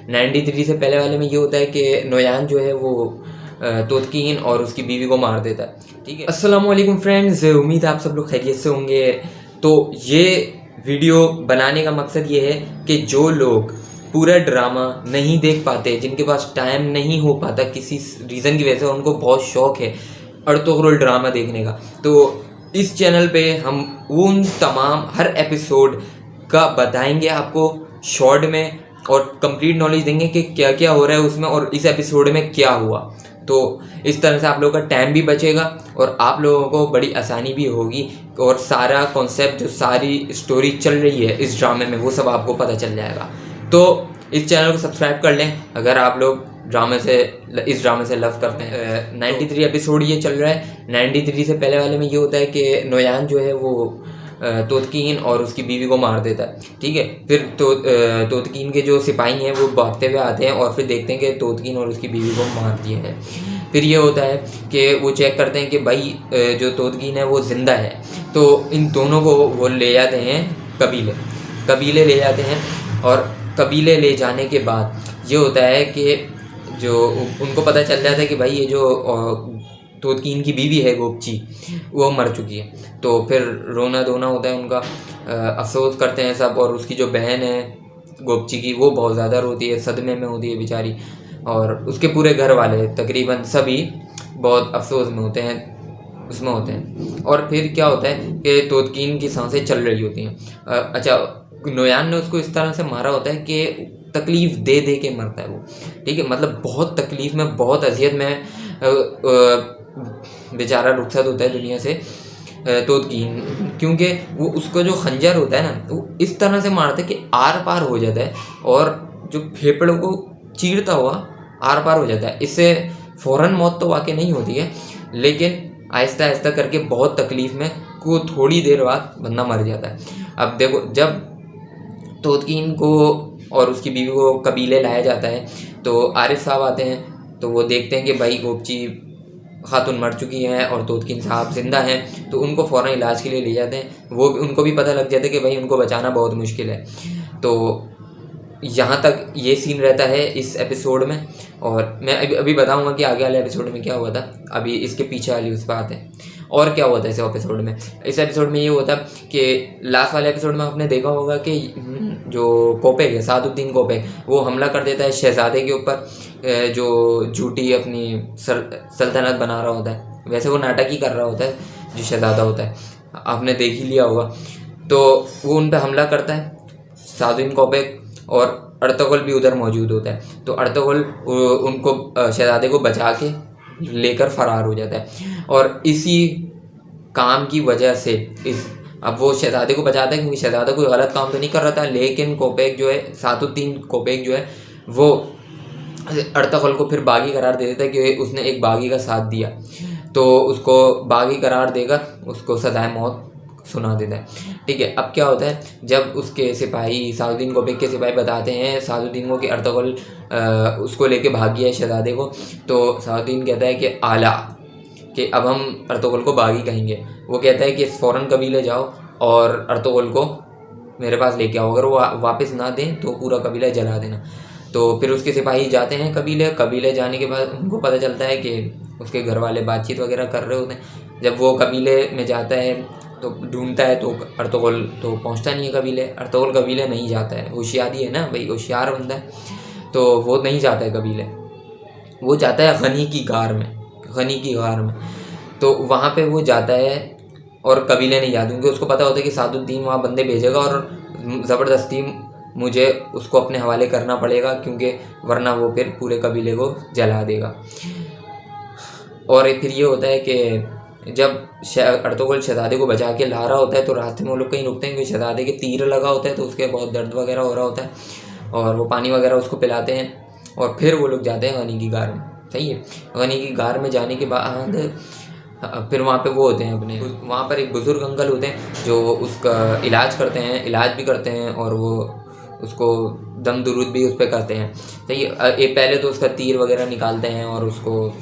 93 से पहले वाले में ये होता है कि नोयान जो है वो तोतकीन और उसकी बीवी को मार देता है। ठीक है, अस्सलाम वालेकुम फ्रेंड्स, उम्मीद है आप सब लोग खैरियत से होंगे। तो ये वीडियो बनाने का मकसद ये है कि जो लोग पूरा ड्रामा नहीं देख पाते, जिनके पास टाइम नहीं हो पाता किसी रीज़न की वजह से, उनको बहुत शौक़ है अर्तुगरुल ड्रामा देखने का, तो इस चैनल पे हम उन तमाम हर एपिसोड का बताएंगे आपको शॉर्ट में और कंप्लीट नॉलेज देंगे कि क्या क्या हो रहा है उसमें और इस एपिसोड में क्या हुआ। तो इस तरह से आप लोगों का टाइम भी बचेगा और आप लोगों को बड़ी आसानी भी होगी और सारा कॉन्सेप्ट, जो सारी स्टोरी चल रही है इस ड्रामे में, वो सब आपको पता चल जाएगा। तो इस चैनल को सब्सक्राइब कर लें अगर आप लोग इस ड्रामे से लव करते हैं। 93 एपिसोड ये चल रहा है। 93 से पहले वाले में ये होता है कि नोयान जो है वो तोतकीन और उसकी बीवी को मार देता है। ठीक है, फिर तोतकीन के जो सिपाही हैं वो भागते हुए आते हैं और फिर देखते हैं कि तोतकीन और उसकी बीवी को मार दिया है। फिर ये होता है कि वो चेक करते हैं कि भाई जो तोतकीन है वो ज़िंदा है, तो इन दोनों को वो ले जाते हैं कबीले ले जाते हैं। और कबीले ले जाने के बाद ये होता है कि जो उनको पता चल जाता है कि भाई ये जो तोतकीन की बीवी है गोपची, वो मर चुकी है। तो फिर रोना धोना होता है उनका, अफसोस करते हैं सब। और उसकी जो बहन है गोपची की, वो बहुत ज़्यादा रोती है, सदमे में होती है बेचारी, और उसके पूरे घर वाले तकरीबन सभी बहुत अफसोस में होते हैं, उसमें होते हैं। और फिर क्या होता है कि तोतकीन की सांसें चल रही होती हैं। अच्छा, नोयान ने उसको इस तरह से मारा होता है कि तकलीफ़ दे दे के मरता है वो। ठीक है, मतलब बहुत तकलीफ़ में, बहुत अजियत में बेचारा रुखसत होता है दुनिया से तोतकीन, क्योंकि वो उसका जो खंजर होता है ना, वो इस तरह से मारता है कि आर पार हो जाता है और जो फेफड़ों को चीरता हुआ आर पार हो जाता है। इससे फ़ौरन मौत तो वाकई नहीं होती है, लेकिन आहिस्ता आहिस्ता करके बहुत तकलीफ़ में को थोड़ी देर बाद बंदा मर जाता है। अब देखो, जब तोतकीन को और उसकी बीवी को कबीले लाया जाता है तो आरिफ साहब आते हैं, तो वो देखते हैं कि भाई गोपची खातून मर चुकी हैं और तोतकीन साहब ज़िंदा हैं, तो उनको फ़ौरन इलाज के लिए ले जाते हैं। उनको भी पता लग जाता है कि भाई उनको बचाना बहुत मुश्किल है। तो यहाँ तक ये सीन रहता है इस एपिसोड में, और मैं अभी बताऊँगा कि आगे वाले एपिसोड में क्या हुआ था। अभी इसके पीछे वाली उस पर आते हैं और क्या होता है इस एपिसोड में। इस एपिसोड में ये होता कि लास्ट वाले एपिसोड में आपने देखा होगा कि जो कोपेक है, सादुद्दीन कोपेक, वो हमला कर देता है शहज़ादे के ऊपर, जो झूठी अपनी सल्तनत बना रहा होता है। वैसे वो नाटक ही कर रहा होता है जो शहज़ादा होता है, आपने देख ही लिया होगा। तो वो उन पर हमला करता है सादुद्दीन कोपेक, और अर्तुगरुल भी उधर मौजूद होता है। तो अर्तुगरुल उनको शहज़ादे को बचा के लेकर फ़रार हो जाता है। और इसी काम की वजह से अब वो शहज़ादे को बचाता है, क्योंकि शहज़ादा कोई गलत काम तो नहीं कर रहा था, लेकिन कोपेक जो है, सादुद्दीन कोपेक जो है, वो अर्तुगरुल को फिर बागी करार दे देता है कि उसने एक बागी का साथ दिया, तो उसको बागी करार देकर उसको सज़ाए मौत सुना देता है। ठीक है, अब क्या होता है, जब उसके सिपाही, सादुद्दीन कोपेक के सिपाही बताते हैं सादुद्दीन को कि अर्तुगरुल उसको लेके भाग गया है शहज़ादे को, तो सादुद्दीन कहता है कि आला, कि अब हम अर्तुगरुल को बागी कहेंगे। वो कहता है कि फ़ौरन कबीले जाओ और अर्तुगरुल को मेरे पास लेके आओ, अगर वो वापस ना दें तो पूरा कबीला जला देना। तो फिर उसके सिपाही जाते हैं कबीले जाने के बाद उनको पता चलता है कि उसके घर वाले बातचीत वगैरह कर रहे होते हैं। जब वो कबीले में जाता है तो ढूंढता है, तो अर्तुगरुल तो पहुंचता नहीं है कबीले। अर्तुगरुल कबीले नहीं जाता है, होशियारी है ना भाई, होशियार बंदा है, तो वो नहीं जाता है कबीले, वो जाता है गनी की गार में। तो वहाँ पे वो जाता है और कबीले नहीं जाते, क्योंकि उसको पता होता है कि सादुद्दीन वहाँ बंदे भेजेगा और ज़बरदस्ती मुझे उसको अपने हवाले करना पड़ेगा, क्योंकि वरना वो फिर पूरे कबीले को जला देगा। और फिर ये होता है कि जब अर्तुगरुल शहज़ादे को बचा के ला रहा होता है, तो रास्ते में वो लोग कहीं रुकते हैं, क्योंकि शहज़ादे के तीर लगा होता है, तो उसके बहुत दर्द वगैरह हो रहा होता है, और वो पानी वगैरह उसको पिलाते हैं, और फिर वो लोग जाते हैं गनी की गार में। सही है, गनी की गार में जाने के बाद फिर वहाँ पे वो होते हैं अपने, वहाँ पर एक बुज़ुर्ग अंकल होते हैं जो उसका इलाज भी करते हैं, और वो उसको दम दुरूद भी उस पर करते हैं। सही है, पहले तो उसका तीर वगैरह निकालते हैं और उसको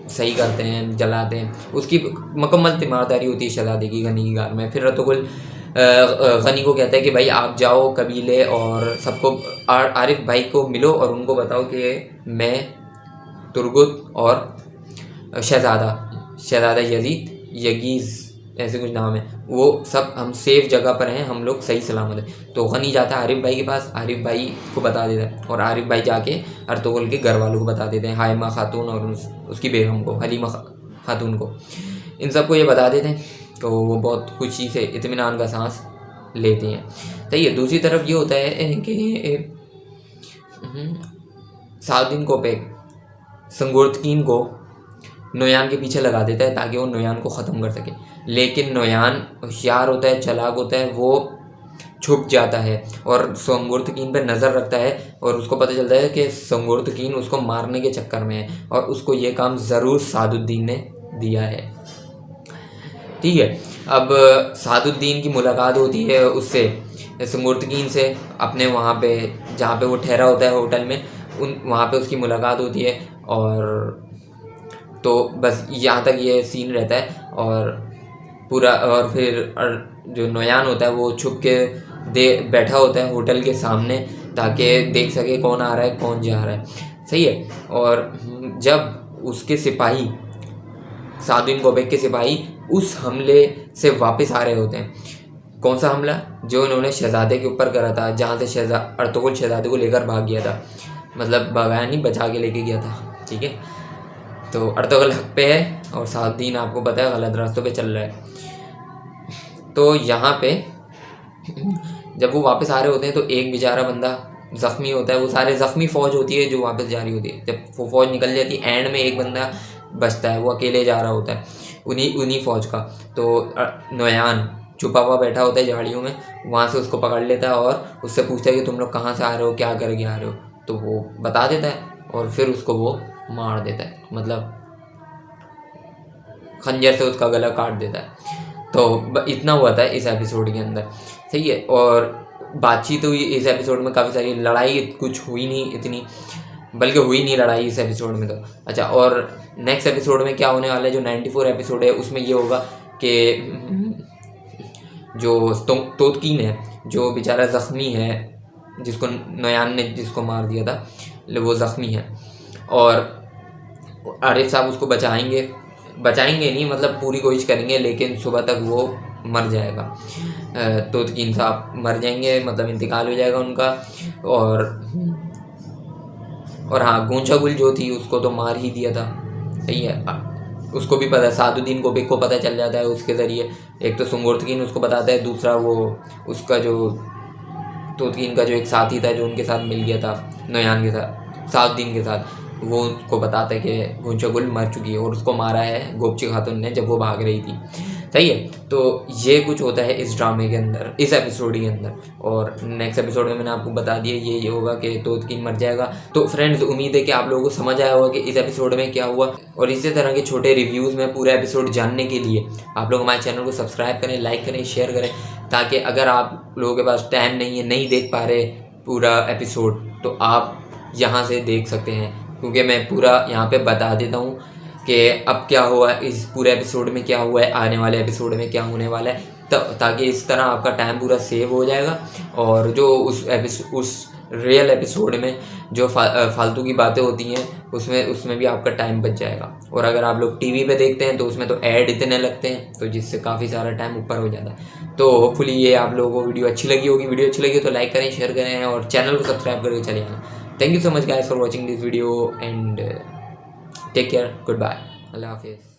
सही करते हैं, जलाते हैं, उसकी मुकम्मल तीमारदारी होती है शहज़ादे की गनी की गार में। फिर अर्तुगरुल गनी को कहता है कि भाई आप जाओ कबीले और सबको आरिफ भाई को मिलो और उनको बताओ कि मैं तुर्गुत और शहज़ादा यजीज़ ऐसे कुछ नाम है, वो सब हम सेफ जगह पर हैं, हम लोग सही सलामत हैं। तो गनी जाता है आरिफ भाई के पास, आरिफ भाई को बता देता है और आरिफ भाई जाके अर्तुगरुल के घर वालों को बता देते हैं, हाइमा खातून और उसकी बेगम को, हलीमा खातून को, इन सबको ये बता देते हैं। तो वो बहुत खुशी से इत्मीनान का सांस लेते हैं। सही है। दूसरी तरफ ये होता है कि साउद्दीन कोपेक संगुर्तकीन को नोयान के पीछे लगा देता है ताकि वो नोयान को ख़त्म कर सके, लेकिन नोयान होशियार होता है, चालाक होता है, वो छुप जाता है और संगुर्तकीन पर नज़र रखता है और उसको पता चलता है कि संगुर्तकीन उसको मारने के चक्कर में है और उसको ये काम ज़रूर सादुद्दीन ने दिया है। ठीक है। अब सादुद्दीन की मुलाकात होती है उससे, संगुर्तकीन से, अपने वहाँ पे जहाँ पे वो ठहरा होता है होटल में, वहाँ पे उसकी मुलाकात होती है। और तो बस यहाँ तक ये सीन रहता है और पूरा, और फिर जो नोयान होता है वो छुप के बैठा होता है होटल के सामने ताकि देख सके कौन आ रहा है कौन जा रहा है। सही है। और जब उसके सिपाही, साउद्दीन कोपेक के सिपाही उस हमले से वापस आ रहे होते हैं, कौन सा हमला, जो इन्होंने शहज़ादे के ऊपर करा था, जहाँ से अर्तुगरुल शहज़ादे को लेकर भाग गया था, मतलब भगाया नहीं, बचा के लेके गया था। ठीक है। तो अर्तुगरुल हक पे है और साउद्दीन आपको पता है गलत रास्तों पे चल रहा है। तो यहाँ पे जब वो वापस आ रहे होते हैं तो एक बेचारा बंदा ज़ख्मी होता है, वो सारे ज़ख्मी फ़ौज होती है जो वापस जा रही होती है। जब वो फ़ौज निकल जाती है, एंड में एक बंदा बचता है, वो अकेले जा रहा होता है उन्हीं फ़ौज का। तो नोयान छुपा हुआ बैठा होता है झाड़ियों में, वहाँ से उसको पकड़ लेता है और उससे पूछता है कि तुम लोग कहाँ से आ रहे हो, क्या करके आ रहे हो। तो वो बता देता है और फिर उसको वो मार देता है, मतलब खंजर से उसका गला काट देता है। तो इतना हुआ था इस एपिसोड के अंदर। सही है। और बातचीत हुई इस एपिसोड में, काफ़ी सारी लड़ाई कुछ हुई नहीं इतनी, बल्कि हुई नहीं लड़ाई इस एपिसोड में तो। अच्छा, और नेक्स्ट एपिसोड में क्या होने वाला है, जो 94 एपिसोड है, उसमें ये होगा कि जो तोतकीन है, जो बेचारा ज़ख्मी है, जिसको नोयान ने जिसको मार दिया था, वो ज़ख्मी है और आरिफ साहब उसको बचाएंगे नहीं, मतलब पूरी कोशिश करेंगे, लेकिन सुबह तक वो मर जाएगा। तोतकीन साहब मर जाएंगे, मतलब इंतकाल हो जाएगा उनका। और हाँ, गूंचा-गुल जो थी उसको तो मार ही दिया था। सही है। उसको भी पता, सादुद्दीन कोपेक को पता चल जाता है उसके ज़रिए। एक तो संगुर्तकीन उसको बताता है, दूसरा वो उसका जो तोतकीन का जो एक साथी था जो उनके साथ मिल गया था नोयान के साथ, साउद्दीन के साथ, वो उसको बताता है कि गूंचा-गुल मर चुकी है और उसको मारा है गोपची खातून ने जब वो भाग रही थी। सही है। तो ये कुछ होता है इस ड्रामे के अंदर, इस एपिसोड के अंदर। और नेक्स्ट एपिसोड में मैंने आपको बता दिया ये होगा कि तोतकीन मर जाएगा। तो फ्रेंड्स, उम्मीद है कि आप लोगों को समझ आया होगा कि इस एपिसोड में क्या हुआ। और इसी तरह के छोटे रिव्यूज़ में पूरा एपिसोड जानने के लिए आप लोग हमारे चैनल को सब्सक्राइब करें, लाइक करें, शेयर करें, ताकि अगर आप लोगों के पास टाइम नहीं है, नहीं देख पा रहे पूरा एपिसोड, तो आप यहाँ से देख सकते हैं, क्योंकि मैं पूरा यहाँ पे बता देता हूँ कि अब क्या हुआ, इस पूरे एपिसोड में क्या हुआ है, आने वाले एपिसोड में क्या होने वाला है, ताकि इस तरह आपका टाइम पूरा सेव हो जाएगा। और जो उस रियल एपिसोड में जो फालतू की बातें होती हैं उसमें भी आपका टाइम बच जाएगा। और अगर आप लोग टीवी पे देखते हैं तो उसमें तो ऐड इतने लगते हैं, तो जिससे काफ़ी सारा टाइम ऊपर हो जाता है। तो होपफुली ये आप लोगों को वीडियो अच्छी लगी होगी। वीडियो अच्छी लगी तो लाइक करें, शेयर करें और चैनल को सब्सक्राइब करके चले आना। Thank you so much guys for watching this video and take care. Goodbye. Allah Hafiz.